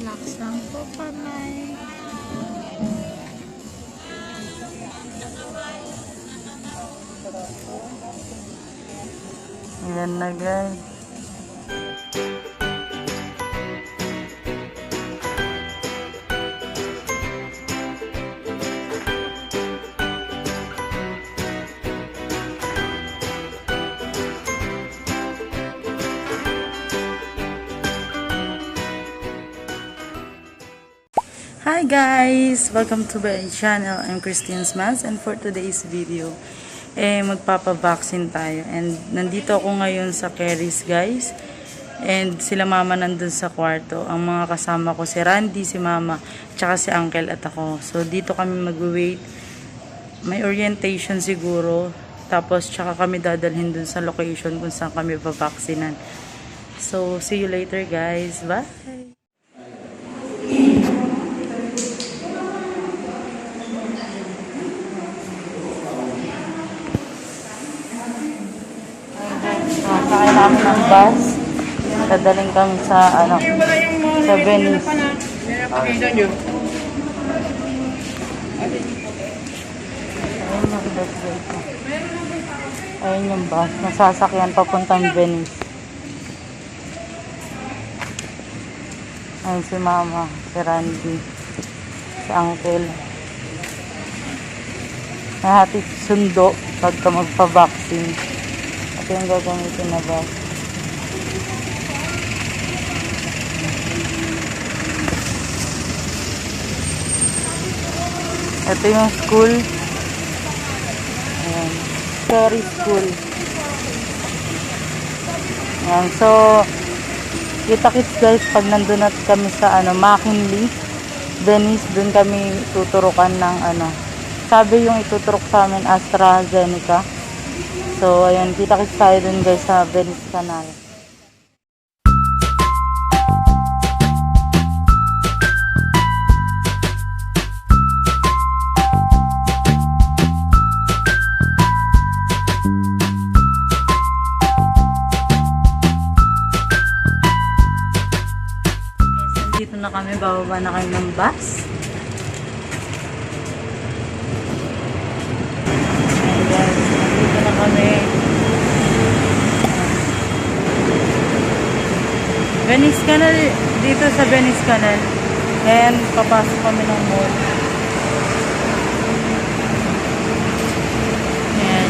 Relax lang po kami. Ayan na guys. Hi guys! Welcome to my channel. I'm Christine Smas, and for today's video, magpapavaccine tayo. And nandito ako ngayon sa Keris guys. And sila mama nandun sa kwarto. Ang mga kasama ko si Randy, si mama, tsaka si uncle at ako. So dito kami mag-wait. May orientation siguro. Tapos tsaka kami dadalhin dun sa location kung saan kami pavaksinan. So see you later guys. Bye! Sakay namin ng bus. Dadaling kami sa sa Venice. Ayun yung bus guys. Ayun yung bus. Nasasakyan papuntang Venice. Ayun si mama, si Randy, si uncle. Nahatid sundo pagka magpa-vaccine. Ito yung gagamitin na bus. Ito yung school. Ayan. Keris School. Ayan. So, kita-kits guys pag nandun at kami sa McKinley, Venice, dun kami tuturukan ng sabi yung ituturok sa amin AstraZeneca. So, ayan, kita-kits tayo dun guys sa Venice Canal. Dito na kami, bababa na kayo ng bus. Ayan guys, dito na kami. Venice Canal, dito sa Venice Canal. And papasok kami ng mall. Ayan.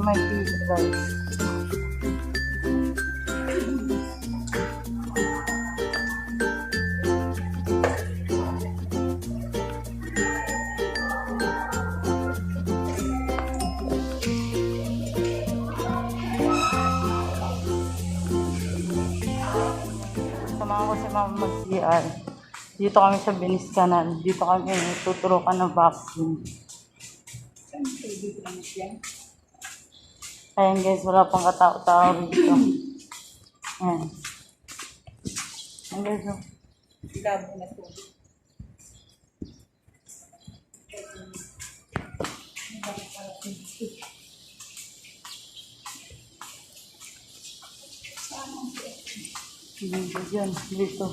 May pizza guys. Samahan ko si mama mag-CR. Dito kami sa Venice Canal. Dito kami tuturukan ng vaccine. Ayan guys, wala pang katao-tao rito. Ayan. Ayan guys, oh. Diyan, dito.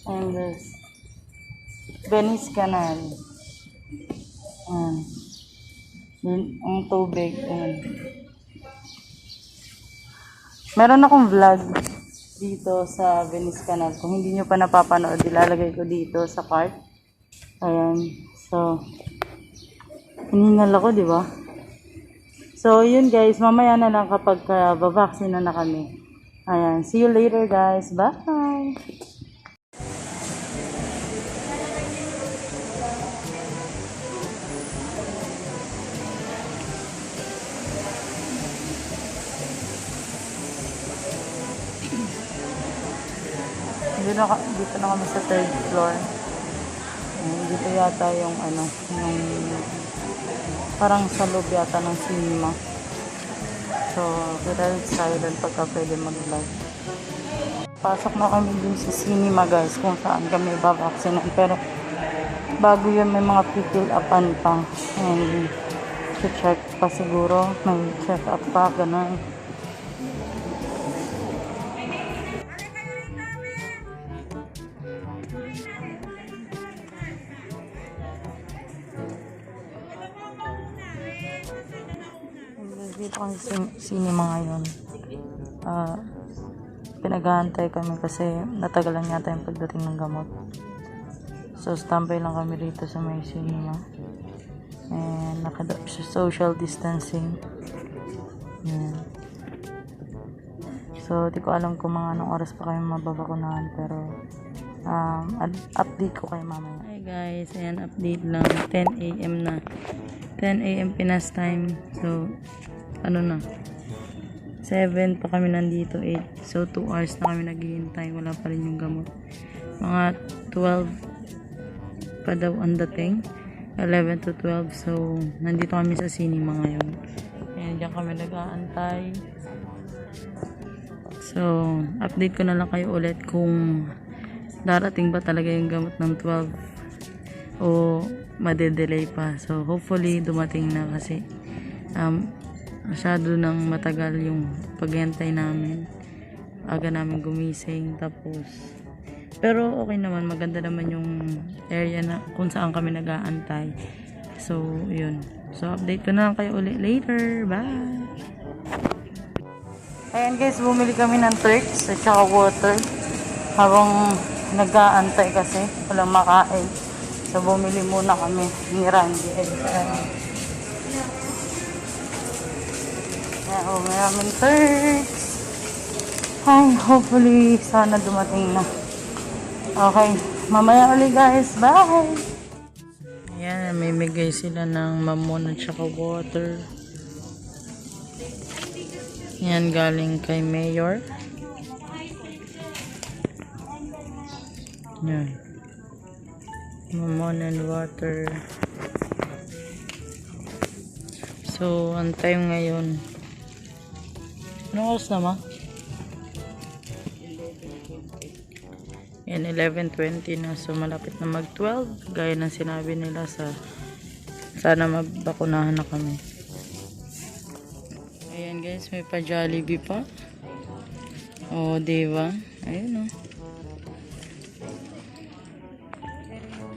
Ayan guys. Venice Canal. Ayan. Ang tubig. Ayan. Meron akong vlog dito sa Venice Canal. Kung hindi nyo pa napapanood, ilalagay ko dito sa card. Ayan. So, hiningal ako, di ba? So, yun guys. Mamaya na lang kapag babaksin na kami. Ayan. See you later guys. Bye! Dito na kami sa third floor. Dito yata yung yung parang sa loob yata ng cinema. So, we're excited pagka pwede mag-vlog. Pasok na kami dun sa cinema guys kung saan kami babaksinaan. Pero bago yun may mga pick upan pa. And check pa siguro. May check up pa. Ganun. Dito kami sa cinema ngayon. Pinag-aantay kami kasi natagalan yata yung pagdating ng gamot. So, standby lang kami rito sa may cinema. And social distancing. Yan. So, di ko alam kung mga anong oras pa kayo mababakunahan. Pero, update ko kayo mamaya. Hi guys, ayan, update lang. 10 AM na. 10 AM Pinas time. So, na? 7 pa kami nandito, 8. So, 2 hours na kami naghihintay. Wala pa rin yung gamot. Mga 12 pa daw ang dating. 11 to 12. So, nandito kami sa cinema ngayon. Ayan, dyan kami nag-aantay. So, update ko na lang kayo ulit kung darating ba talaga yung gamot ng 12 o madedelay pa. So, hopefully, dumating na kasi masyado nang matagal yung paghintay namin. Aga namin gumising. Tapos, pero okay naman. Maganda naman yung area na kung saan kami nag-aantay. So, yun. So, update ko na lang kayo ulit later. Bye! Ayan guys, bumili kami ng Turks at saka water. Habang nag-aantay kasi. Walang makain. So, bumili muna kami ni Randy. Maraming Turks. Ay, hopefully, sana dumating na. Okay, mamaya ulit guys. Bye! Ayan, may migay sila ng mamon at saka water. Yan, galing kay Mayor. Yan. Mamon and water. So, ang time ngayon. Anong oras na ma? Yan, 11:20 na. So, malapit na mag-12. Gaya ng sinabi nila sana mabakunahan na kami. Ayan guys, may pa-Jollibee pa. O, diba? Ayun o.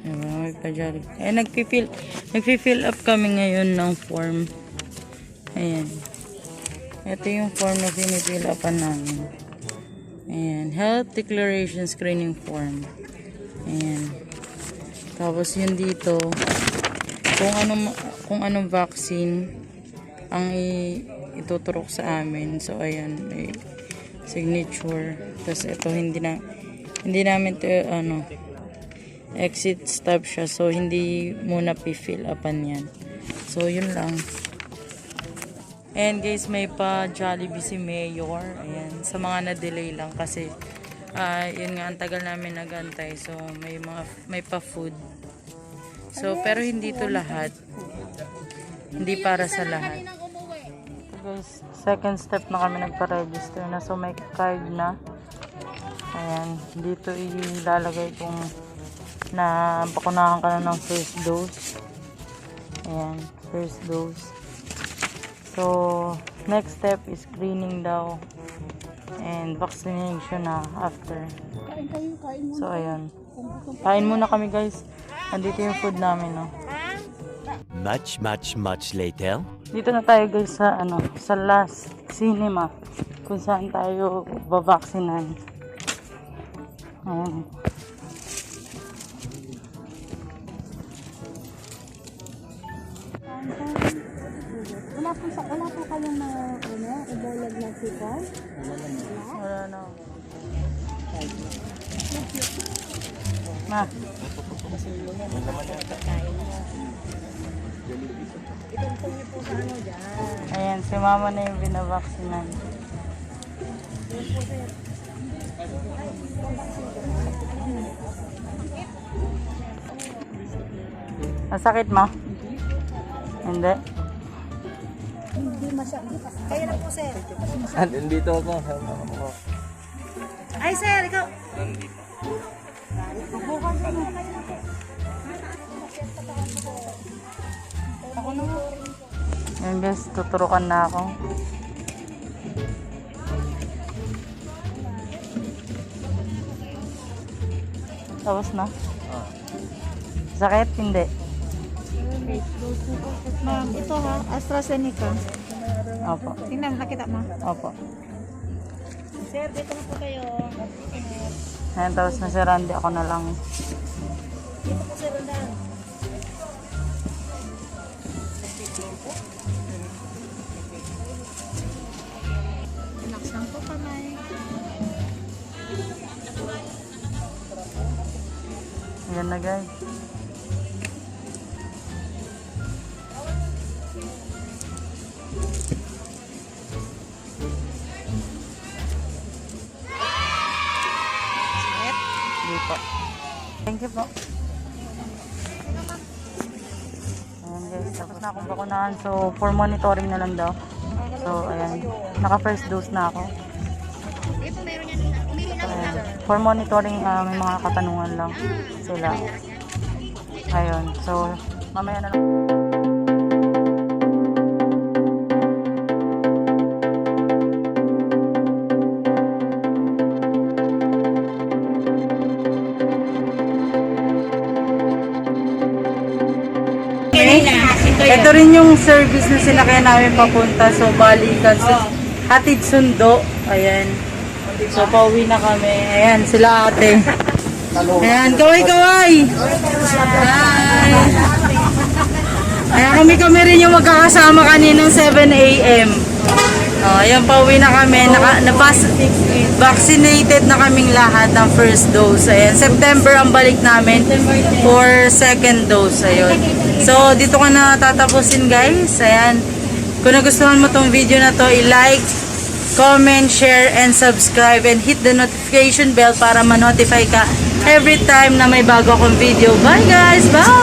Diba, may pa-Jollibee. Ayan, nagpi-fill up kami ngayon ng form. Ayan. Ito yung form na pinifill upan namin. Ayan. Health Declaration Screening Form. Ayan. Tapos yun dito, kung anong vaccine ang ituturok sa amin. So, ayan. May signature. Tapos ito, hindi namin ito, exit stop siya. So, hindi muna pi-fill upan yan. So, yun lang. And guys, may pa Jollibee si Mayor. Ayan, sa mga na-delay lang kasi yun nga, ang tagal namin nagantay. So, may pa food. So, pero hindi to lahat. Hindi para sa lahat. So, guys, second step na kami nagpa-register na. So, may card na. Ayan, dito ilalagay kung nabakunahan ka na ng first dose. Ayan, first dose. So, next step is screening daw and vaccination na after. So, ayan. Kain muna kami guys. Andito yung food namin, no. Much later. Dito na tayo guys sa, sa last cinema kung saan tayo babaksinan. Ayan. Wala po kayong mga ibulag na sipon? Wala na. Ma. Ayan, si mama na yung binabaksinan. Masakit mo? Hindi. Hindi masyado. Kaya na po, sir. Nandito ako. Ay, sir, ikaw. Ayan guys, tuturukan na ako. Tapos na? Sakit? Hindi. Ma'am, ito ha, AstraZeneca. Opo. Tingnan, nakita mo. Opo. Sir, dito na po kayo. Ayan, tapos na si Randy. Ako na lang. Dito po, sir, Rodan. Relax lang po kamay. Ayan na guys. Hindi po. Thank you po. Ayan guys, tapos na akong bakunahan. So, for monitoring na lang daw. So, ayan. Naka first dose na ako. Ayan. For monitoring, may mga katanungan lang sila. Ayun. So, mamaya na lang. Ito rin yung service na sinakyan namin papunta. So, balikan. So, hatid sundo. Ayan. So, pauwi na kami. Ayan, sila ate. Ayan, kaway-kaway! Hi! Ayan, kami rin yung magkakasama kaninang 7 a.m. Oh, ayan, pauwi na kami. Vaccinated na kaming lahat ng first dose. Ayan, September ang balik namin for second dose. Ayun. So, dito ko na tatapusin guys. Ayan. Kung nagustuhan mo tong video na to, i-like, comment, share, and subscribe. And hit the notification bell para ma-notify ka every time na may bago akong video. Bye guys! Bye!